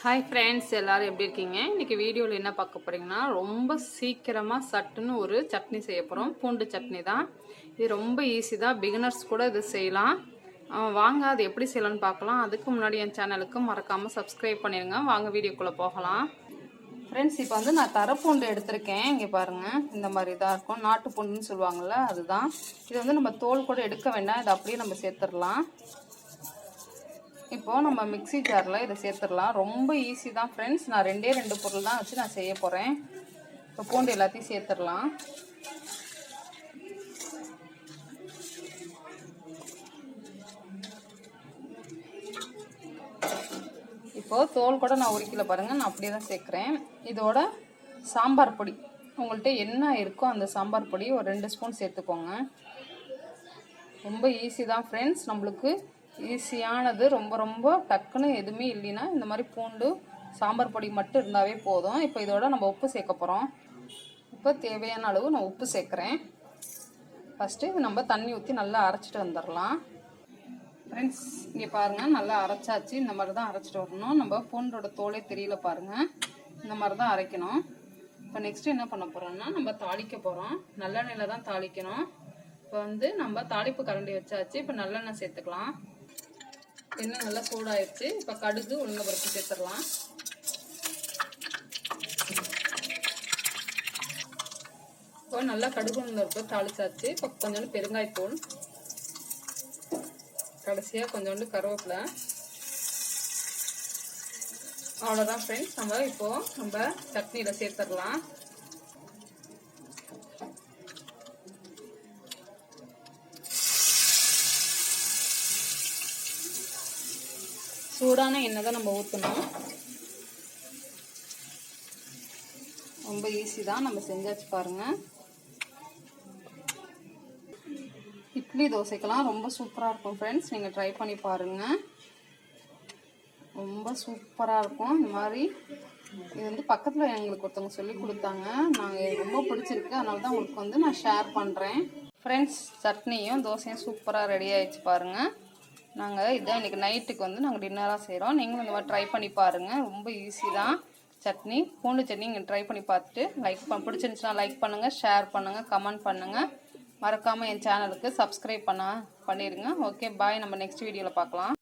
Hi friends, எல்லோரும் எப்படி இருக்கீங்க? இன்றைக்கி வீடியோவில் என்ன பார்க்க போகிறீங்கன்னா, ரொம்ப சீக்கிரமாக சட்டுன்னு ஒரு சட்னி செய்ய போகிறோம். பூண்டு சட்னி தான். இது ரொம்ப ஈஸி தான், பிகினர்ஸ் கூட இது செய்யலாம். வாங்க அது எப்படி செய்யலான்னு பார்க்கலாம். அதுக்கு முன்னாடி என் சேனலுக்கு மறக்காமல் சப்ஸ்கிரைப் பண்ணிடுங்க. வாங்க வீடியோக்குள்ளே போகலாம். ஃப்ரெண்ட்ஸ், இப்போ வந்து நான் தரப்பூண்டு எடுத்திருக்கேன். இங்கே பாருங்கள், இந்த மாதிரி தான் இருக்கும். நாட்டு பூண்டுன்னு சொல்லுவாங்கள்ல, அதுதான். இது வந்து நம்ம தோல் கூட எடுக்க வேண்டாம், இதை அப்படியே நம்ம சேர்த்துடலாம். இப்போ நம்ம மிக்ஸி ஜாரில் இதை சேர்த்துடலாம். ரொம்ப ஈஸி தான் ஃப்ரெண்ட்ஸ். நான் ரெண்டு பொருள் தான் வச்சு நான் செய்ய போகிறேன். இப்போ பூண்டு எல்லாத்தையும் சேர்த்துடலாம். இப்போது தோல் கூட நான் உரிக்கல பாருங்கள், நான் அப்படியே தான் சேர்க்குறேன். இதோட சாம்பார் பொடி, உங்கள்கிட்ட என்ன இருக்கோ அந்த சாம்பார் பொடி ஒரு 2 ஸ்பூன் சேர்த்துக்கோங்க. ரொம்ப ஈஸி தான் ஃப்ரெண்ட்ஸ். நம்மளுக்கு ஈஸியானது, ரொம்ப ரொம்ப டக்குன்னு எதுவுமே இல்லைன்னா இந்த மாதிரி பூண்டு சாம்பார் பொடி மட்டும் இருந்தாவே போதும். இப்போ இதோட நம்ம உப்பு சேர்க்க போகிறோம். இப்போ தேவையான அளவு நான் உப்பு சேர்க்குறேன். ஃபஸ்ட்டு நம்ம தண்ணி ஊற்றி நல்லா அரைச்சிட்டு வந்துடலாம். ஃப்ரெண்ட்ஸ், இங்கே பாருங்கள், நல்லா அரைச்சாச்சு. இந்த மாதிரி தான் அரைச்சிட்டு வரணும். நம்ம பூண்டோட தோலே தெரியல பாருங்கள், இந்த மாதிரி தான் அரைக்கணும். இப்போ நெக்ஸ்ட்டு என்ன பண்ண போகிறோம்னா, நம்ம தாளிக்க போகிறோம். நல்லெண்ணெயில் தான் தாளிக்கணும். இப்போ வந்து நம்ம தாளிப்பு கரண்டி வச்சாச்சு. இப்போ நல்லெண்ணெய் சேர்த்துக்கலாம். எண்ணெய் நல்லா சூடாயிடுச்சு. இப்போ கடுகு உளுந்த பருப்பு சேர்த்துடலாம். இப்போ நல்லா கடுகு உளுந்த பருப்பு தாளிச்சாச்சு. இப்போ கொஞ்சோண்டு பெருங்காயத்தூள், கடைசியாக கொஞ்சோண்டு கருவேப்பிலை. அவ்வளோதான் ஃப்ரெண்ட்ஸ். நம்ம சட்னியில் சேர்த்துடலாம். சூடான எண்ணெய் தான் நம்ம ஊற்றணும். ரொம்ப ஈஸி தான், நம்ம செஞ்சாச்சு பாருங்கள். இட்லி தோசைக்கெல்லாம் ரொம்ப சூப்பராக இருக்கும் ஃப்ரெண்ட்ஸ். நீங்கள் ட்ரை பண்ணி பாருங்கள், ரொம்ப சூப்பராக இருக்கும். இந்த மாதிரி இது வந்து பக்கத்தில் எங்களுக்கு ஒருத்தவங்க சொல்லி கொடுத்தாங்க. நாங்கள் ரொம்ப பிடிச்சிருக்கு, அதனால தான் உங்களுக்கு வந்து நான் ஷேர் பண்ணுறேன். ஃப்ரெண்ட்ஸ், சட்னியும் தோசையும் சூப்பராக ரெடி ஆகிடுச்சு பாருங்கள். நாங்கள் இதான் இன்றைக்கி நைட்டுக்கு வந்து நாங்கள் டின்னராக செய்கிறோம். நீங்களும் இந்த மாதிரி ட்ரை பண்ணி பாருங்கள். ரொம்ப ஈஸி தான் சட்னி, பூண்டு சட்னி. நீங்கள் ட்ரை பண்ணி பார்த்துட்டு பிடிச்சிருந்துச்சுன்னா லைக் பண்ணுங்கள், ஷேர் பண்ணுங்கள், கமெண்ட் பண்ணுங்கள். மறக்காமல் என் சேனலுக்கு சப்ஸ்கிரைப் பண்ணிடுங்க. ஓகே, பாய். நம்ம நெக்ஸ்ட் வீடியோவில் பார்க்கலாம்.